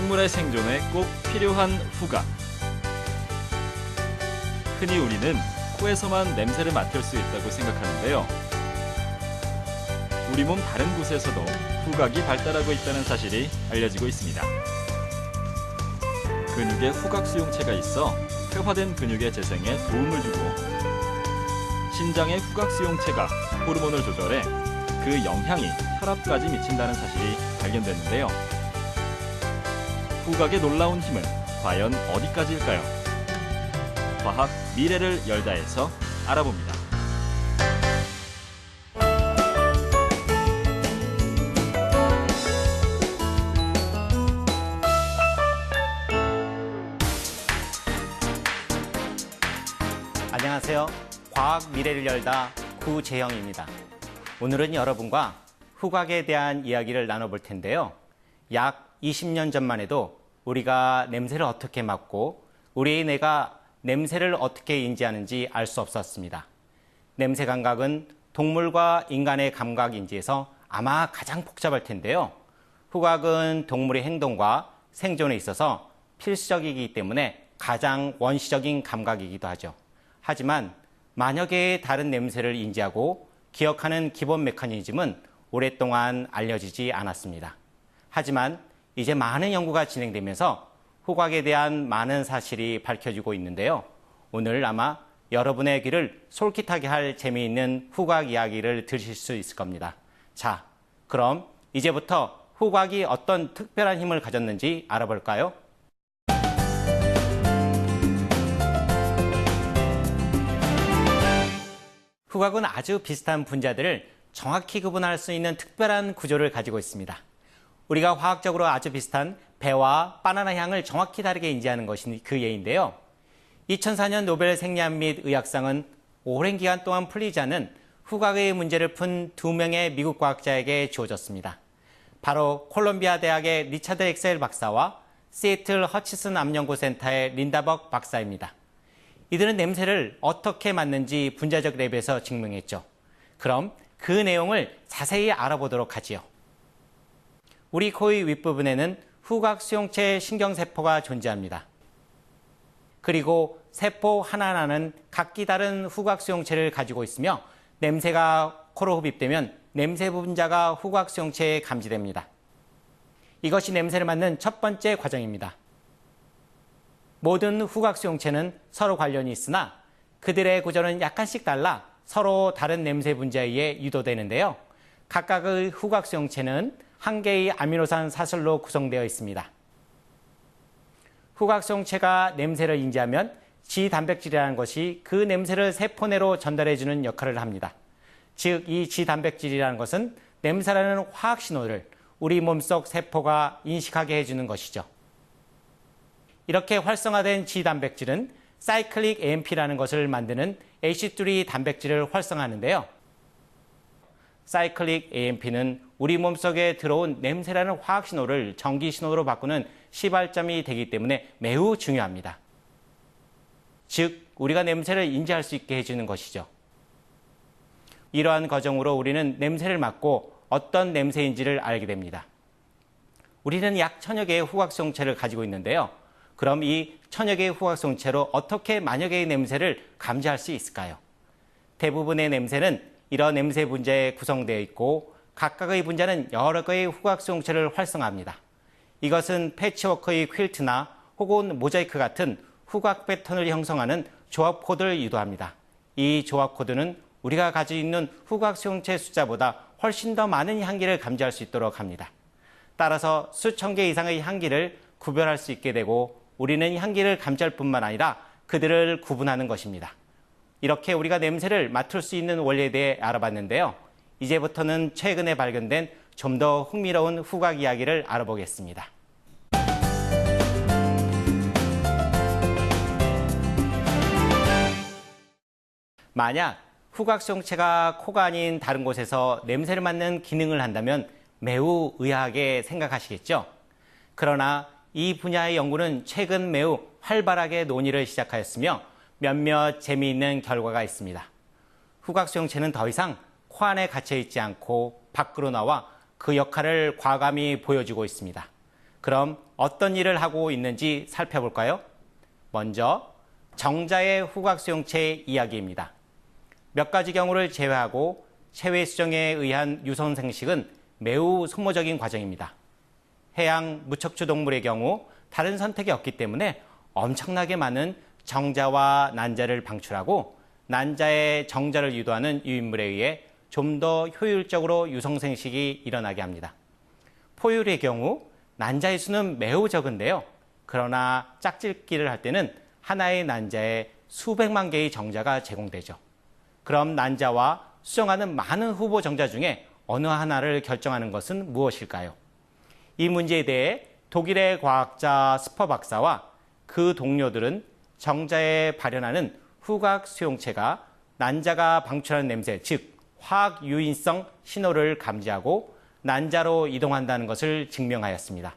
생물의 생존에 꼭 필요한 후각. 흔히 우리는 코에서만 냄새를 맡을 수 있다고 생각하는데요. 우리 몸 다른 곳에서도 후각이 발달하고 있다는 사실이 알려지고 있습니다. 근육에 후각 수용체가 있어 퇴화된 근육의 재생에 도움을 주고, 신장의 후각 수용체가 호르몬을 조절해 그 영향이 혈압까지 미친다는 사실이 발견됐는데요. 후각의 놀라운 힘은 과연 어디까지일까요? 과학 미래를 열다에서 알아봅니다. 안녕하세요. 과학 미래를 열다 구재영입니다. 오늘은 여러분과 후각에 대한 이야기를 나눠볼 텐데요. 약 20년 전만 해도 우리가 냄새를 어떻게 맡고 우리의 뇌가 냄새를 어떻게 인지하는지 알 수 없었습니다. 냄새 감각은 동물과 인간의 감각 인지에서 아마 가장 복잡할 텐데요. 후각은 동물의 행동과 생존에 있어서 필수적이기 때문에 가장 원시적인 감각이기도 하죠. 하지만 만약에 다른 냄새를 인지하고 기억하는 기본 메커니즘은 오랫동안 알려지지 않았습니다. 하지만 이제 많은 연구가 진행되면서 후각에 대한 많은 사실이 밝혀지고 있는데요. 오늘 아마 여러분의 귀를 솔깃하게 할 재미있는 후각 이야기를 들으실 수 있을 겁니다. 자, 그럼 이제부터 후각이 어떤 특별한 힘을 가졌는지 알아볼까요? 후각은 아주 비슷한 분자들을 정확히 구분할 수 있는 특별한 구조를 가지고 있습니다. 우리가 화학적으로 아주 비슷한 배와 바나나 향을 정확히 다르게 인지하는 것이 그 예인데요. 2004년 노벨 생리학 및 의학상은 오랜 기간 동안 풀리지 않은 후각의 문제를 푼 2명의 미국 과학자에게 주어졌습니다. 바로 콜롬비아 대학의 리차드 엑셀 박사와 시애틀 허치슨 암연구센터의 린다 벅 박사입니다. 이들은 냄새를 어떻게 맡는지 분자적 랩에서 증명했죠. 그럼 그 내용을 자세히 알아보도록 하지요. 우리 코의 윗부분에는 후각 수용체 신경세포가 존재합니다. 그리고 세포 하나하나는 각기 다른 후각 수용체를 가지고 있으며 냄새가 코로 흡입되면 냄새 분자가 후각 수용체에 감지됩니다. 이것이 냄새를 맡는 첫 번째 과정입니다. 모든 후각 수용체는 서로 관련이 있으나 그들의 구조는 약간씩 달라 서로 다른 냄새 분자에 의해 유도되는데요. 각각의 후각 수용체는 한 개의 아미노산 사슬로 구성되어 있습니다. 후각 수용체가 냄새를 인지하면 지단백질이라는 것이 그 냄새를 세포 내로 전달해주는 역할을 합니다. 즉, 이 지단백질이라는 것은 냄새라는 화학 신호를 우리 몸속 세포가 인식하게 해주는 것이죠. 이렇게 활성화된 지단백질은 사이클릭 AMP라는 것을 만드는 H3 단백질을 활성화하는데요. 사이클릭 AMP는 우리 몸속에 들어온 냄새라는 화학 신호를 전기 신호로 바꾸는 시발점이 되기 때문에 매우 중요합니다. 즉, 우리가 냄새를 인지할 수 있게 해주는 것이죠. 이러한 과정으로 우리는 냄새를 맡고 어떤 냄새인지를 알게 됩니다. 우리는 약 1000여 개의 후각 수용체를 가지고 있는데요. 그럼 이 1000여 개의 후각 수용체로 어떻게 만여 개의 냄새를 감지할 수 있을까요? 대부분의 냄새는 이런 냄새 분자에 구성되어 있고 각각의 분자는 여러 개의 후각 수용체를 활성화합니다. 이것은 패치워크의 퀼트나 혹은 모자이크 같은 후각 패턴을 형성하는 조합 코드를 유도합니다. 이 조합 코드는 우리가 가지고 있는 후각 수용체 숫자보다 훨씬 더 많은 향기를 감지할 수 있도록 합니다. 따라서 수천 개 이상의 향기를 구별할 수 있게 되고 우리는 향기를 감지할 뿐만 아니라 그들을 구분하는 것입니다. 이렇게 우리가 냄새를 맡을 수 있는 원리에 대해 알아봤는데요. 이제부터는 최근에 발견된 좀 더 흥미로운 후각 이야기를 알아보겠습니다. 만약 후각 수용체가 코가 아닌 다른 곳에서 냄새를 맡는 기능을 한다면 매우 의아하게 생각하시겠죠? 그러나 이 분야의 연구는 최근 매우 활발하게 논의를 시작하였으며 몇몇 재미있는 결과가 있습니다. 후각 수용체는 더 이상 코 안에 갇혀있지 않고 밖으로 나와 그 역할을 과감히 보여주고 있습니다. 그럼 어떤 일을 하고 있는지 살펴볼까요? 먼저 정자의 후각 수용체 이야기입니다. 몇 가지 경우를 제외하고 체외 수정에 의한 유선 생식은 매우 소모적인 과정입니다. 해양 무척추 동물의 경우 다른 선택이 없기 때문에 엄청나게 많은 정자와 난자를 방출하고 난자의 정자를 유도하는 유인물에 의해 좀 더 효율적으로 유성 생식이 일어나게 합니다. 포유류의 경우 난자의 수는 매우 적은데요. 그러나 짝짓기를 할 때는 하나의 난자에 수백만 개의 정자가 제공되죠. 그럼 난자와 수정하는 많은 후보 정자 중에 어느 하나를 결정하는 것은 무엇일까요? 이 문제에 대해 독일의 과학자 스퍼 박사와 그 동료들은 정자에 발현하는 후각 수용체가 난자가 방출하는 냄새, 즉 화학 유인성 신호를 감지하고 난자로 이동한다는 것을 증명하였습니다.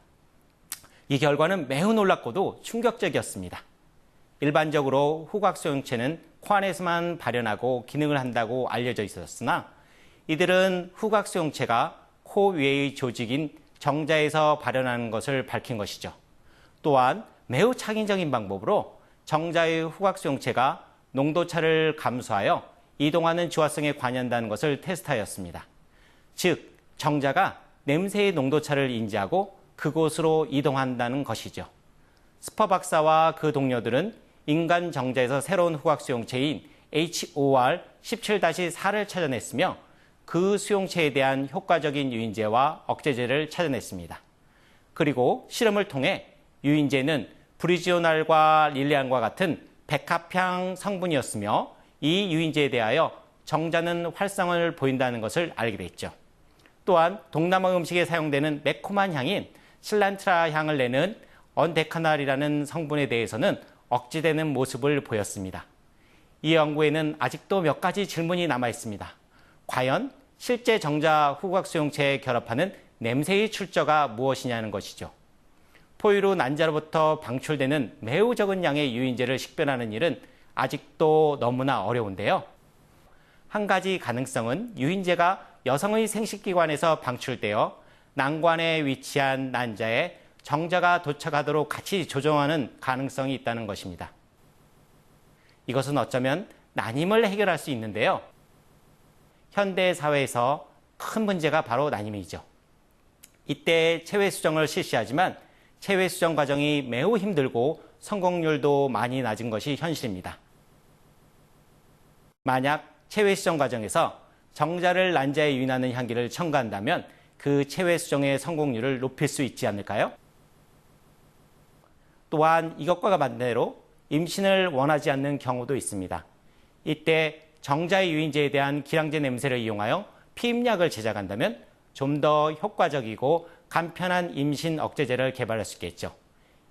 이 결과는 매우 놀랍고도 충격적이었습니다. 일반적으로 후각 수용체는 코 안에서만 발현하고 기능을 한다고 알려져 있었으나 이들은 후각 수용체가 코 위의 조직인 정자에서 발현하는 것을 밝힌 것이죠. 또한 매우 창의적인 방법으로 정자의 후각 수용체가 농도차를 감소하여 이동하는 주화성에 관여한다는 것을 테스트하였습니다. 즉, 정자가 냄새의 농도차를 인지하고 그곳으로 이동한다는 것이죠. 스퍼 박사와 그 동료들은 인간 정자에서 새로운 후각 수용체인 HOR17-4를 찾아냈으며 그 수용체에 대한 효과적인 유인제와 억제제를 찾아냈습니다. 그리고 실험을 통해 유인제는 브리지오날과 릴리안과 같은 백합향 성분이었으며 이 유인제에 대하여 정자는 활성을 보인다는 것을 알게 됐죠. 또한 동남아 음식에 사용되는 매콤한 향인 실란트라 향을 내는 언데카날이라는 성분에 대해서는 억제되는 모습을 보였습니다. 이 연구에는 아직도 몇 가지 질문이 남아 있습니다. 과연 실제 정자 후각 수용체에 결합하는 냄새의 출처가 무엇이냐는 것이죠. 포유류 난자로부터 방출되는 매우 적은 양의 유인제를 식별하는 일은 아직도 너무나 어려운데요. 한 가지 가능성은 유인제가 여성의 생식기관에서 방출되어 난관에 위치한 난자에 정자가 도착하도록 같이 조정하는 가능성이 있다는 것입니다. 이것은 어쩌면 난임을 해결할 수 있는데요. 현대 사회에서 큰 문제가 바로 난임이죠. 이때 체외 수정을 실시하지만 체외 수정 과정이 매우 힘들고 성공률도 많이 낮은 것이 현실입니다. 만약 체외 수정 과정에서 정자를 난자에 유인하는 향기를 첨가한다면 그 체외 수정의 성공률을 높일 수 있지 않을까요? 또한 이것과 반대로 임신을 원하지 않는 경우도 있습니다. 이때 정자의 유인제에 대한 기량제 냄새를 이용하여 피임약을 제작한다면 좀 더 효과적이고 간편한 임신 억제제를 개발할 수 있겠죠.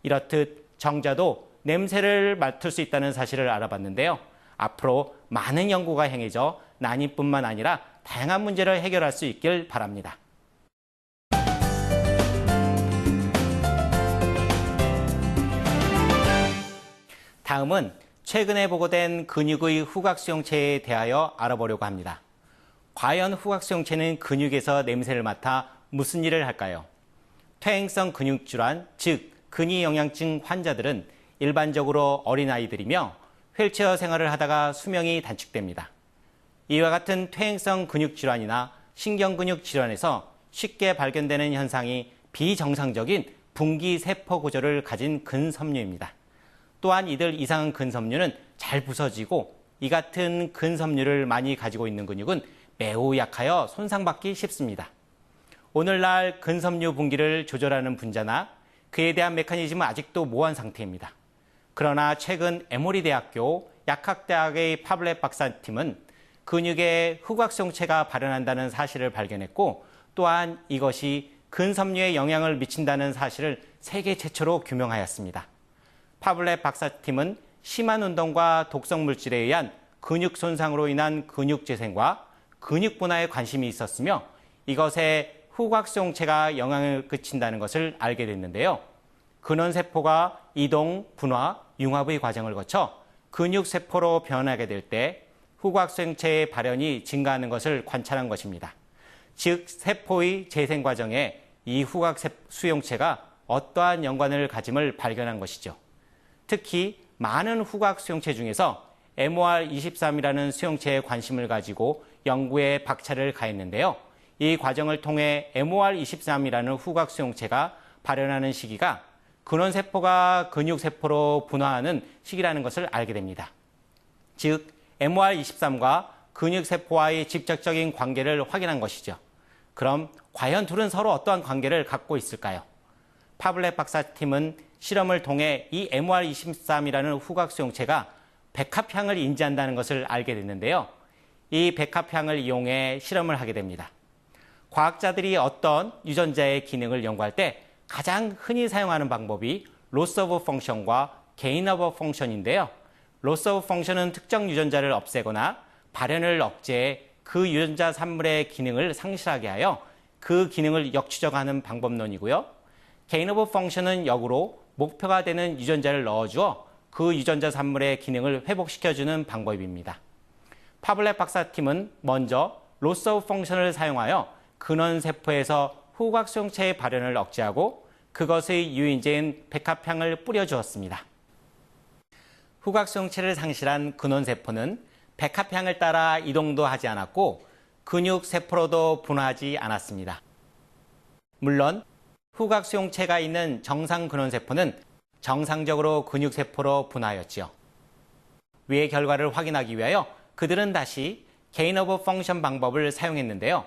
이렇듯 정자도 냄새를 맡을 수 있다는 사실을 알아봤는데요. 앞으로 많은 연구가 행해져 난임뿐만 아니라 다양한 문제를 해결할 수 있길 바랍니다. 다음은 최근에 보고된 근육의 후각 수용체에 대하여 알아보려고 합니다. 과연 후각 수용체는 근육에서 냄새를 맡아 무슨 일을 할까요? 퇴행성 근육질환, 즉 근위영양증 환자들은 일반적으로 어린아이들이며 휠체어 생활을 하다가 수명이 단축됩니다. 이와 같은 퇴행성 근육질환이나 신경근육질환에서 쉽게 발견되는 현상이 비정상적인 분기세포 구조를 가진 근섬유입니다. 또한 이들 이상한 근섬유는 잘 부서지고 이 같은 근섬유를 많이 가지고 있는 근육은 매우 약하여 손상받기 쉽습니다. 오늘날 근섬유 분기를 조절하는 분자나 그에 대한 메커니즘은 아직도 모호한 상태입니다. 그러나 최근 에모리 대학교 약학대학의 파블렛 박사팀은 근육에 후각 수용체가 발현한다는 사실을 발견했고 또한 이것이 근섬유에 영향을 미친다는 사실을 세계 최초로 규명하였습니다. 파블렛 박사팀은 심한 운동과 독성 물질에 의한 근육 손상으로 인한 근육 재생과 근육 분화에 관심이 있었으며 이것에 후각 수용체가 영향을 끼친다는 것을 알게 됐는데요. 근원세포가 이동, 분화, 융합의 과정을 거쳐 근육세포로 변하게 될 때 후각 수용체의 발현이 증가하는 것을 관찰한 것입니다. 즉, 세포의 재생 과정에 이 후각 수용체가 어떠한 연관을 가짐을 발견한 것이죠. 특히 많은 후각 수용체 중에서 MOR23이라는 수용체에 관심을 가지고 연구에 박차를 가했는데요. 이 과정을 통해 MOR23이라는 후각 수용체가 발현하는 시기가 근원세포가 근육세포로 분화하는 시기라는 것을 알게 됩니다. 즉, MOR23과 근육세포와의 직접적인 관계를 확인한 것이죠. 그럼 과연 둘은 서로 어떠한 관계를 갖고 있을까요? 파블렛 박사팀은 실험을 통해 이 MOR23이라는 후각 수용체가 백합향을 인지한다는 것을 알게 됐는데요. 이 백합향을 이용해 실험을 하게 됩니다. 과학자들이 어떤 유전자의 기능을 연구할 때 가장 흔히 사용하는 방법이 loss of function과 gain of function인데요. loss of function은 특정 유전자를 없애거나 발현을 억제해 그 유전자 산물의 기능을 상실하게 하여 그 기능을 역추적하는 방법론이고요. gain of function은 역으로 목표가 되는 유전자를 넣어주어 그 유전자 산물의 기능을 회복시켜주는 방법입니다. 파블렛 박사팀은 먼저 loss of function을 사용하여 근원세포에서 후각 수용체의 발현을 억제하고 그것의 유인제인 백합향을 뿌려주었습니다. 후각 수용체를 상실한 근원세포는 백합향을 따라 이동도 하지 않았고 근육세포로도 분화하지 않았습니다. 물론 후각 수용체가 있는 정상 근원세포는 정상적으로 근육세포로 분화하였지요. 위의 결과를 확인하기 위하여 그들은 다시 gain of function 방법을 사용했는데요.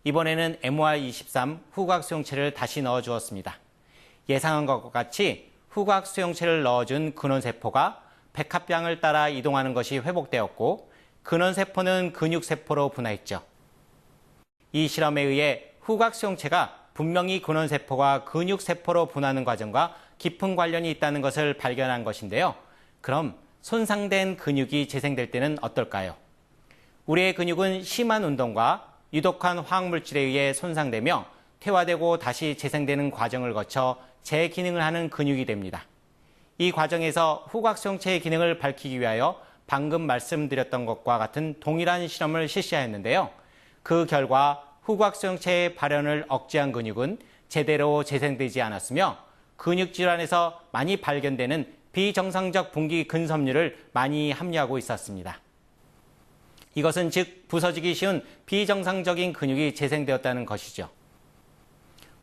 이번에는 MOR23 후각 수용체를 다시 넣어주었습니다. 예상한 것과 같이 후각 수용체를 넣어준 근원세포가 백합향을 따라 이동하는 것이 회복되었고 근원세포는 근육세포로 분화했죠. 이 실험에 의해 후각 수용체가 분명히 근원세포가 근육세포로 분화하는 과정과 깊은 관련이 있다는 것을 발견한 것인데요. 그럼 손상된 근육이 재생될 때는 어떨까요? 우리의 근육은 심한 운동과 유독한 화학물질에 의해 손상되며 퇴화되고 다시 재생되는 과정을 거쳐 재기능을 하는 근육이 됩니다. 이 과정에서 후각 수용체의 기능을 밝히기 위하여 방금 말씀드렸던 것과 같은 동일한 실험을 실시하였는데요. 그 결과 후각 수용체의 발현을 억제한 근육은 제대로 재생되지 않았으며 근육질환에서 많이 발견되는 비정상적 분기 근섬유를 많이 함유하고 있었습니다. 이것은 즉 부서지기 쉬운 비정상적인 근육이 재생되었다는 것이죠.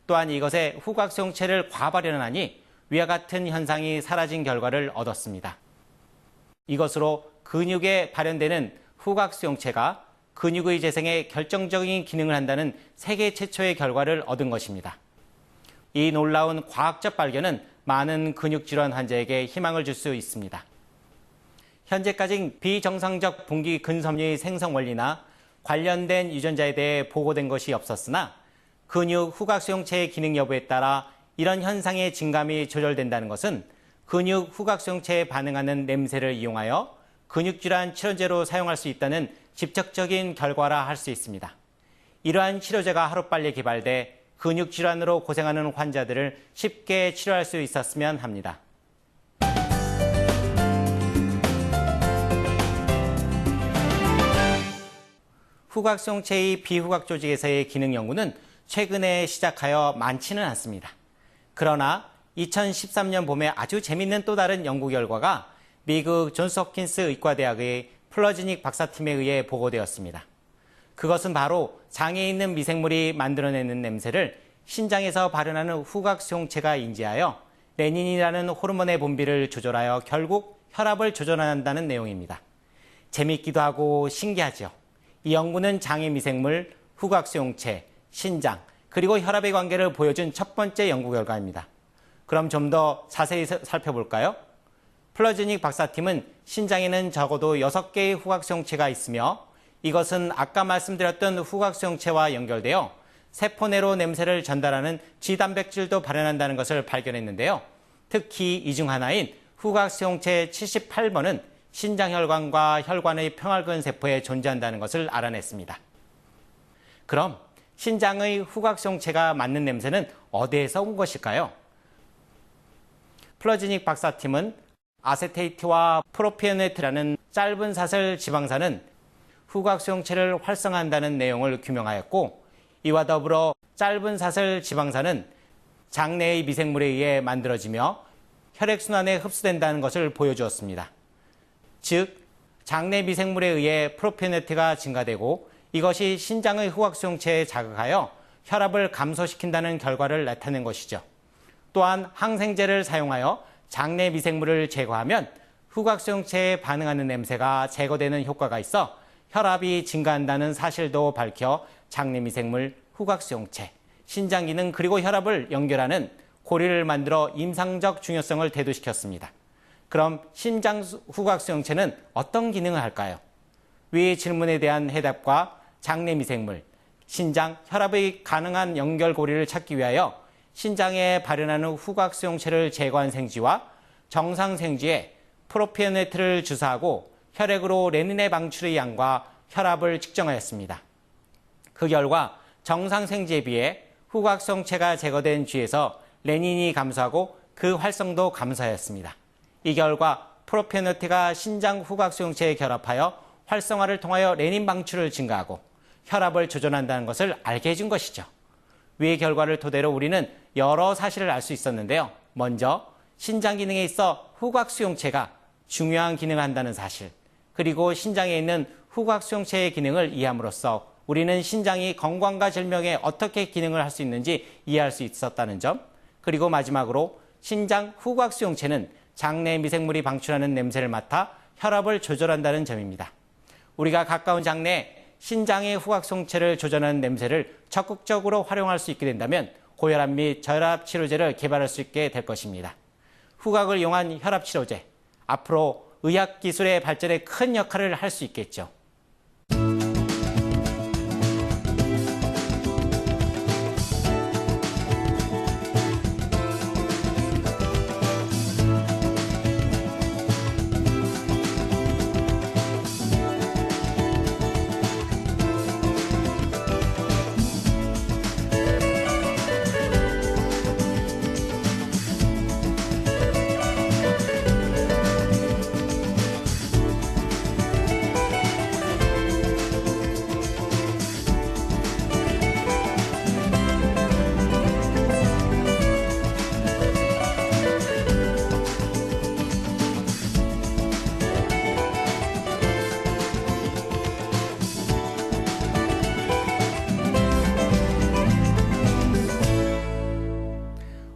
또한 이것에 후각 수용체를 과발현하니 위와 같은 현상이 사라진 결과를 얻었습니다. 이것으로 근육에 발현되는 후각 수용체가 근육의 재생에 결정적인 기능을 한다는 세계 최초의 결과를 얻은 것입니다. 이 놀라운 과학적 발견은 많은 근육질환 환자에게 희망을 줄 수 있습니다. 현재까지 비정상적 분기 근섬유의 생성 원리나 관련된 유전자에 대해 보고된 것이 없었으나 근육 후각 수용체의 기능 여부에 따라 이런 현상의 진감이 조절된다는 것은 근육 후각 수용체에 반응하는 냄새를 이용하여 근육질환 치료제로 사용할 수 있다는 직접적인 결과라 할 수 있습니다. 이러한 치료제가 하루빨리 개발돼 근육질환으로 고생하는 환자들을 쉽게 치료할 수 있었으면 합니다. 후각 수용체의 비후각 조직에서의 기능 연구는 최근에 시작하여 많지는 않습니다. 그러나 2013년 봄에 아주 재미있는 또 다른 연구 결과가 미국 존스 홉킨스 의과대학의 플러지닉 박사팀에 의해 보고되었습니다. 그것은 바로 장에 있는 미생물이 만들어내는 냄새를 신장에서 발현하는 후각 수용체가 인지하여 레닌이라는 호르몬의 분비를 조절하여 결국 혈압을 조절한다는 내용입니다. 재미있기도 하고 신기하죠. 이 연구는 장의 미생물, 후각 수용체, 신장, 그리고 혈압의 관계를 보여준 첫 번째 연구 결과입니다. 그럼 좀 더 자세히 살펴볼까요? 플러지닉 박사팀은 신장에는 적어도 6개의 후각 수용체가 있으며 이것은 아까 말씀드렸던 후각 수용체와 연결되어 세포 내로 냄새를 전달하는 G단백질도 발현한다는 것을 발견했는데요. 특히 이 중 하나인 후각 수용체 78번은 신장혈관과 혈관의 평활근 세포에 존재한다는 것을 알아냈습니다. 그럼 신장의 후각 수용체가 맡는 냄새는 어디에서 온 것일까요? 플러지닉 박사팀은 아세테이트와 프로피오네트라는 짧은 사슬 지방산은 후각 수용체를 활성화한다는 내용을 규명하였고 이와 더불어 짧은 사슬 지방산은 장내의 미생물에 의해 만들어지며 혈액순환에 흡수된다는 것을 보여주었습니다. 즉, 장내 미생물에 의해 프로페네트가 증가되고 이것이 신장의 후각수용체에 자극하여 혈압을 감소시킨다는 결과를 나타낸 것이죠. 또한 항생제를 사용하여 장내 미생물을 제거하면 후각수용체에 반응하는 냄새가 제거되는 효과가 있어 혈압이 증가한다는 사실도 밝혀 장내 미생물, 후각수용체, 신장 기능 그리고 혈압을 연결하는 고리를 만들어 임상적 중요성을 대두시켰습니다. 그럼 심장 후각수용체는 어떤 기능을 할까요? 위 질문에 대한 해답과 장내 미생물, 신장, 혈압의 가능한 연결고리를 찾기 위하여 신장에 발현하는 후각수용체를 제거한 생쥐와 정상 생쥐에 프로피오네트를 주사하고 혈액으로 레닌의 방출의 양과 혈압을 측정하였습니다. 그 결과 정상 생쥐에 비해 후각수용체가 제거된 쥐에서 레닌이 감소하고 그 활성도 감소하였습니다. 이 결과 프로피오네트가 신장 후각수용체에 결합하여 활성화를 통하여 레닌 방출을 증가하고 혈압을 조절한다는 것을 알게 해준 것이죠. 위의 결과를 토대로 우리는 여러 사실을 알 수 있었는데요. 먼저 신장 기능에 있어 후각수용체가 중요한 기능을 한다는 사실, 그리고 신장에 있는 후각수용체의 기능을 이해함으로써 우리는 신장이 건강과 질병에 어떻게 기능을 할 수 있는지 이해할 수 있었다는 점, 그리고 마지막으로 신장 후각수용체는 장내 미생물이 방출하는 냄새를 맡아 혈압을 조절한다는 점입니다. 우리가 가까운 장내에 신장의 후각수용체를 조절하는 냄새를 적극적으로 활용할 수 있게 된다면 고혈압 및 저혈압 치료제를 개발할 수 있게 될 것입니다. 후각을 이용한 혈압 치료제, 앞으로 의학 기술의 발전에 큰 역할을 할 수 있겠죠.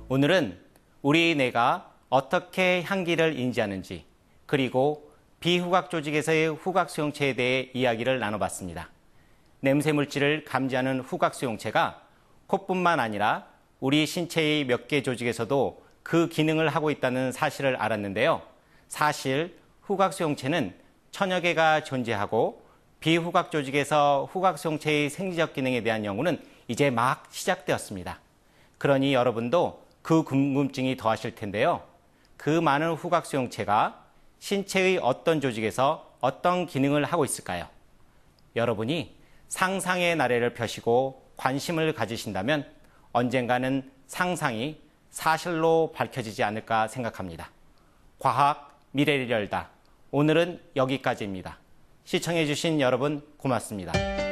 오늘은 우리 뇌가 어떻게 향기를 인지하는지, 그리고 비후각 조직에서의 후각 수용체에 대해 이야기를 나눠봤습니다. 냄새 물질을 감지하는 후각 수용체가 콧뿐만 아니라 우리 신체의 몇 개 조직에서도 그 기능을 하고 있다는 사실을 알았는데요. 사실 후각 수용체는 천여 개가 존재하고 비후각 조직에서 후각 수용체의 생리적 기능에 대한 연구는 이제 막 시작되었습니다. 그러니 여러분도 그 궁금증이 더하실 텐데요. 그 많은 후각 수용체가 신체의 어떤 조직에서 어떤 기능을 하고 있을까요? 여러분이 상상의 나래를 펴시고 관심을 가지신다면 언젠가는 상상이 사실로 밝혀지지 않을까 생각합니다. 과학 미래를 열다. 오늘은 여기까지입니다. 시청해주신 여러분 고맙습니다.